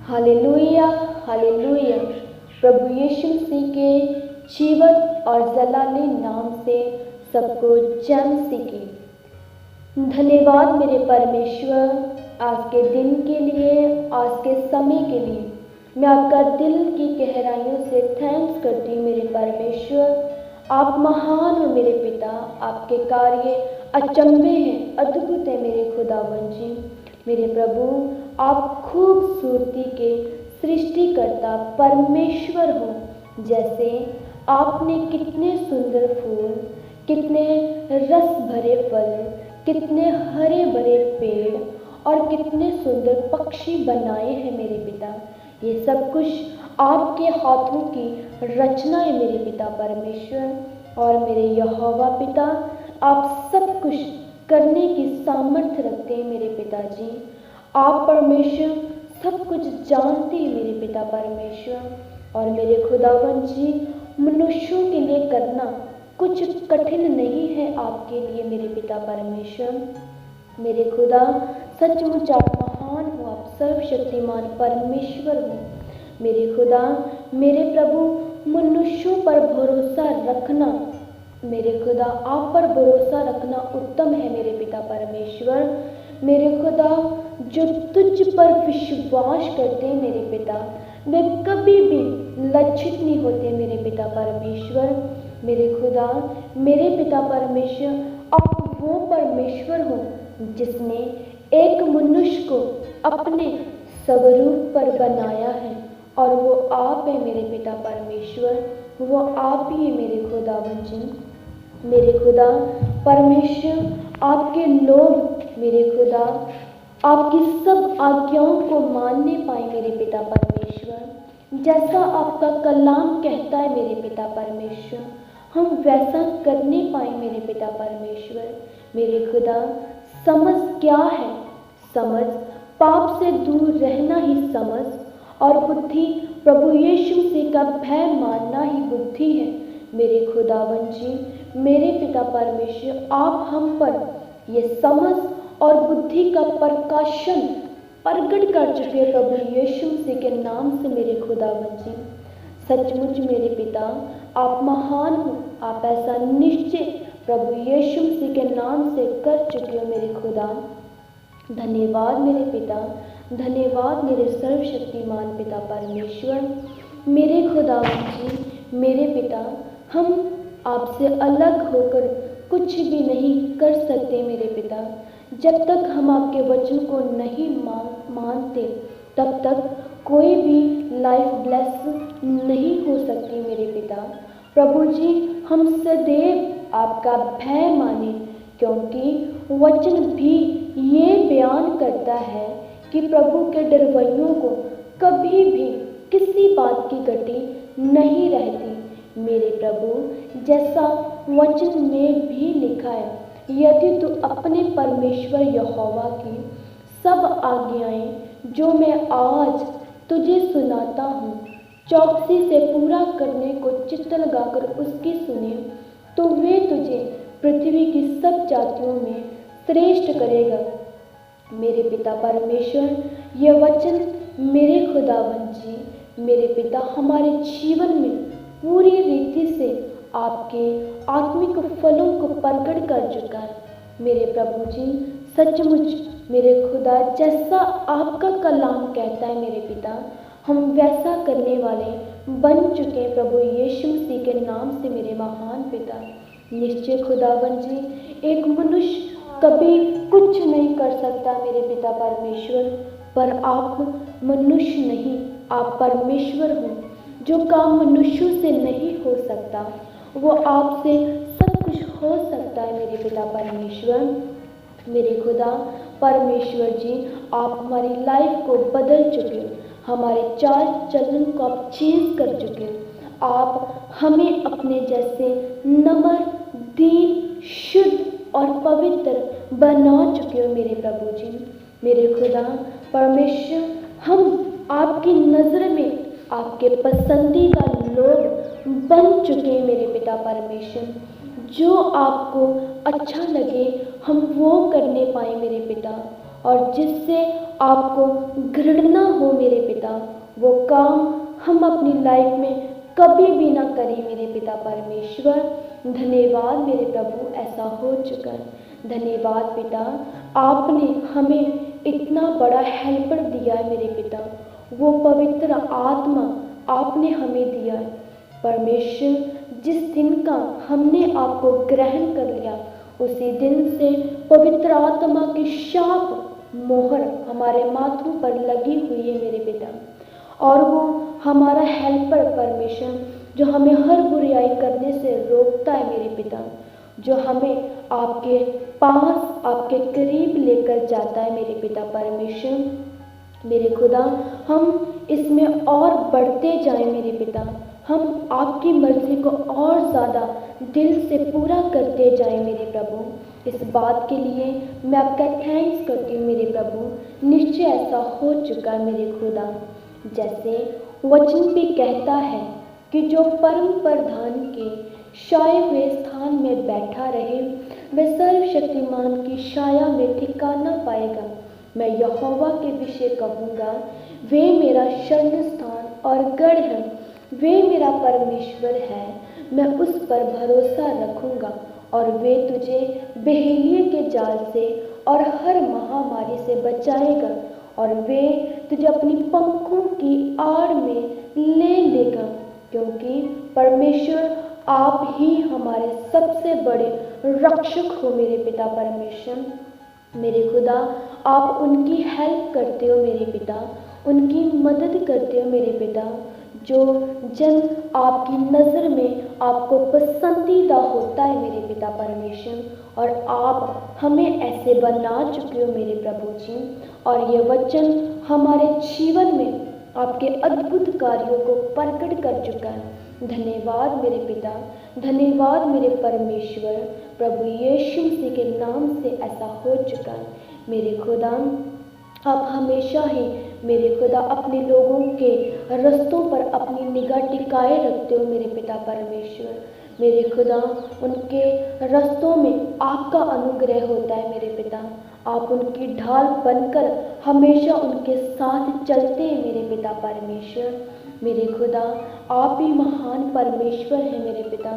Hallelujah, hallelujah. प्रभु यीशु मसीह के जीवत और जलाले नाम से सबको जय मसीह की। धन्यवाद मेरे परमेश्वर, आज के दिन के लिए, आज के समय के लिए। मैं आपका दिल की गहराइयों से थैंक्स करती हूँ मेरे परमेश्वर। आप महान हो मेरे पिता, आपके कार्य अचंभे हैं, अद्भुत है मेरे खुदावन जी। मेरे प्रभु, आप खूबसूरती के सृष्टिकर्ता परमेश्वर हो। जैसे आपने कितने सुंदर फूल, कितने रस भरे फल, कितने हरे भरे पेड़ और कितने सुंदर पक्षी बनाए हैं मेरे पिता। ये सब कुछ आपके हाथों की रचना है मेरे पिता परमेश्वर। और मेरे यहोवा पिता, आप सब कुछ करने की सामर्थ्य रखते हैं मेरे पिताजी। आप परमेश्वर सब कुछ जानते हैं मेरे पिता परमेश्वर। और मेरे खुदावन जी, मनुष्यों के लिए करना कुछ कठिन नहीं है आपके लिए मेरे पिता परमेश्वर। मेरे खुदा, सचमुच आप महान हो, आप सर्वशक्तिमान परमेश्वर हो। मेरे खुदा, मेरे प्रभु, मनुष्यों पर भरोसा रखना, मेरे खुदा आप पर भरोसा रखना उत्तम है मेरे पिता परमेश्वर। मेरे खुदा, जो तुझ पर विश्वास करते हैं मेरे पिता, वे कभी भी लज्जित नहीं होते मेरे पिता परमेश्वर। मेरे खुदा, मेरे पिता परमेश्वर, आप वो परमेश्वर हो जिसने एक मनुष्य को अपने स्वरूप पर बनाया है, और वो आप है मेरे पिता परमेश्वर। वो आप ही है मेरे खुदावन जी। मेरे खुदा परमेश्वर, आपके लोग मेरे खुदा आपकी सब आज्ञाओं को मानने पाए मेरे पिता परमेश्वर। जैसा आपका कलाम कहता है मेरे पिता परमेश्वर, हम वैसा करने पाए मेरे पिता परमेश्वर। मेरे खुदा, समझ क्या है? समझ पाप से दूर रहना ही समझ, और बुद्धि प्रभु यीशु मसीह का भय मानना ही बुद्धि है मेरे खुदावन जी। मेरे पिता परमेश्वर, आप हम पर ये समझ और बुद्धि का प्रकाशन प्रकट कर चुके प्रभु यीशु मसीह के नाम से मेरे खुदावन जी। सचमुच मेरे पिता, आप महान हो, आप ऐसा निश्चय प्रभु यीशु मसीह के नाम से कर चुके हो मेरे खुदा। धन्यवाद मेरे पिता, धन्यवाद मेरे सर्वशक्तिमान पिता परमेश्वर। मेरे खुदावन जी, मेरे पिता, हम आपसे अलग होकर कुछ भी नहीं कर सकते मेरे पिता। जब तक हम आपके वचन को नहीं मानते, तब तक कोई भी लाइफ ब्लेस नहीं हो सकती मेरे पिता। प्रभु जी, हम सदैव आपका भय माने, क्योंकि वचन भी ये बयान करता है कि प्रभु के डरवैयों को कभी भी किसी बात की गति नहीं रहती मेरे प्रभु। जैसा वचन में भी लिखा है, यदि तू अपने परमेश्वर यहोवा की सब आज्ञाएं जो मैं आज तुझे सुनाता हूँ चौकसी से पूरा करने को चित्त लगाकर उसकी सुने, तो वे तुझे पृथ्वी की सब जातियों में श्रेष्ठ करेगा मेरे पिता परमेश्वर। यह वचन मेरे खुदावन जी, मेरे पिता, हमारे जीवन में पूरी रीति से आपके आत्मिक फलों को प्रकट कर चुका है मेरे प्रभु जी। सचमुच मेरे खुदा, जैसा आपका कलाम कहता है मेरे पिता, हम वैसा करने वाले बन चुके हैं प्रभु यीशु मसीह के नाम से मेरे महान पिता। निश्चय खुदावन जी, एक मनुष्य कभी कुछ नहीं कर सकता मेरे पिता परमेश्वर, पर आप मनुष्य नहीं, आप परमेश्वर हो। जो काम मनुष्यों से नहीं हो सकता, वो आपसे सब कुछ हो सकता है मेरे पिता परमेश्वर। मेरे खुदा परमेश्वर जी, आप हमारी लाइफ को बदल चुके हो, हमारे चाल चलन को आप चेंज कर चुके हो। आप हमें अपने जैसे नम्र, दीन, शुद्ध और पवित्र बना चुके हो मेरे प्रभु जी। मेरे खुदा परमेश्वर, हम आपकी नज़र में आपके पसंदीदा लोग बन चुके हैं मेरे पिता परमेश्वर। जो आपको अच्छा लगे हम वो करने पाए मेरे पिता, और जिससे आपको घृणा हो मेरे पिता, वो काम हम अपनी लाइफ में कभी भी ना करें मेरे पिता परमेश्वर। धन्यवाद मेरे प्रभु, ऐसा हो चुका है। धन्यवाद पिता, आपने हमें इतना बड़ा हेल्पर दिया है मेरे पिता, वो पवित्र आत्मा आपने हमें दिया है परमेश्वर। जिस दिन का हमने आपको ग्रहण कर लिया उसी दिन से पवित्र आत्मा की शाप मोहर हमारे माथों पर लगी हुई है मेरे पिता, और वो हमारा हेल्पर परमेश्वर जो हमें हर बुराई करने से रोकता है मेरे पिता, जो हमें आपके पास आपके करीब लेकर जाता है मेरे पिता परमेश्वर। मेरे खुदा, हम इसमें और बढ़ते जाएं मेरे पिता, हम आपकी मर्जी को और ज़्यादा दिल से पूरा करते जाएं मेरे प्रभु। इस बात के लिए मैं आपका थैंक्स करती हूँ मेरे प्रभु। निश्चय ऐसा हो चुका है मेरे खुदा, जैसे वचन भी कहता है कि जो परम प्रधान के छाए हुए स्थान में बैठा रहे वह सर्वशक्तिमान की छाया में ठिकाना पाएगा। मैं यहोवा के विषय कहूँगा, वे मेरा शरण स्थान और गढ़ है, वे मेरा परमेश्वर है, मैं उस पर भरोसा रखूँगा। और वे तुझे बहेलिये के जाल से और हर महामारी से बचाएगा, और वे तुझे अपनी पंखों की आड़ में ले लेगा। क्योंकि परमेश्वर आप ही हमारे सबसे बड़े रक्षक हो मेरे पिता परमेश्वर। मेरे खुदा, आप उनकी हेल्प करते हो मेरे पिता, उनकी मदद करते हो मेरे पिता, जो जन आपकी नज़र में आपको पसंदीदा होता है मेरे पिता परमेश्वर। और आप हमें ऐसे बना चुके हो मेरे प्रभु जी, और ये वचन हमारे जीवन में आपके अद्भुत कार्यों को प्रकट कर चुका है। धन्यवाद मेरे पिता, धन्यवाद मेरे परमेश्वर। प्रभु यीशु मसीह के नाम से ऐसा हो चुका है मेरे खुदा। आप हमेशा ही मेरे खुदा अपने लोगों के रस्तों पर अपनी निगाह टिकाए रखते हो मेरे पिता परमेश्वर। मेरे खुदा, उनके रस्तों में आपका अनुग्रह होता है मेरे पिता। आप उनकी ढाल बनकर हमेशा उनके साथ चलते हैं मेरे पिता परमेश्वर। मेरे खुदा, आप ही महान परमेश्वर हैं मेरे पिता,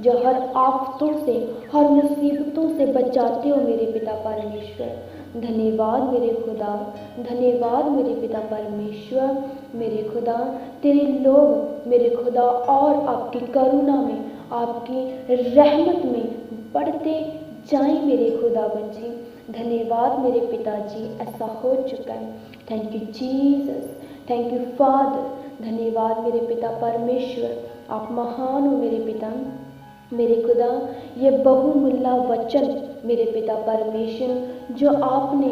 जो हर आफतों से हर मुसीबतों से बचाते हो मेरे पिता परमेश्वर। धन्यवाद मेरे खुदा, धन्यवाद मेरे पिता परमेश्वर। मेरे खुदा, तेरे लोग मेरे खुदा और आपकी करुणा में, आपकी रहमत में बढ़ते जाएं मेरे खुदावन जी। धन्यवाद मेरे पिताजी, ऐसा हो चुका है। Thank you Jesus, thank you father. धन्यवाद मेरे पिता परमेश्वर, आप महान हो मेरे पिता। मेरे खुदा, ये बहुमूल्य वचन मेरे पिता परमेश्वर जो आपने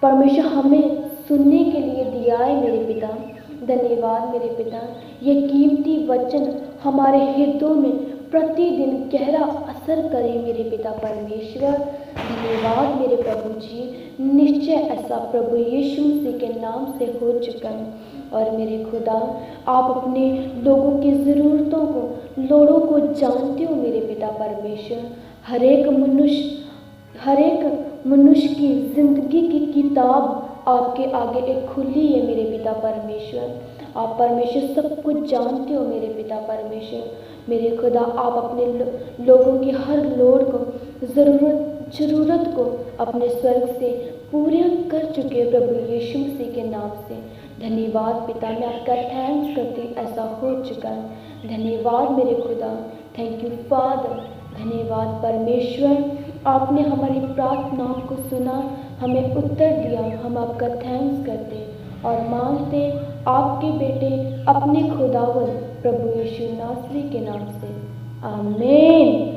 परमेश्वर हमें सुनने के लिए दिया है मेरे पिता। धन्यवाद मेरे पिता, ये कीमती वचन हमारे हृदयों में प्रतिदिन गहरा असर करे मेरे पिता परमेश्वर। धन्यवाद मेरे प्रभु जी, निश्चय ऐसा प्रभु यीशु मसीह के नाम से हो चुका है। और मेरे खुदा, आप अपने लोगों की ज़रूरतों को, लोड़ों को जानते हो मेरे पिता परमेश्वर। हर एक मनुष्य की ज़िंदगी की किताब आपके आगे एक खुली है मेरे पिता परमेश्वर। आप परमेश्वर सब कुछ जानते हो मेरे पिता परमेश्वर। मेरे खुदा, आप अपने लोगों की हर लोड़ को, ज़रूरत को अपने स्वर्ग से पूरा कर चुके हैं प्रभु यीशु मसीह के नाम से। धन्यवाद पिता, मैं आपका थैंक्स करती हूँ, ऐसा हो चुका है। धन्यवाद मेरे खुदा, थैंक यू फादर। धन्यवाद परमेश्वर, आपने हमारी प्रार्थनाओं को सुना, हमें उत्तर दिया। हम आपका थैंक्स करते और मांगते आपके बेटे अपने खुदावन प्रभु यीशु नासरी के नाम से, आमीन।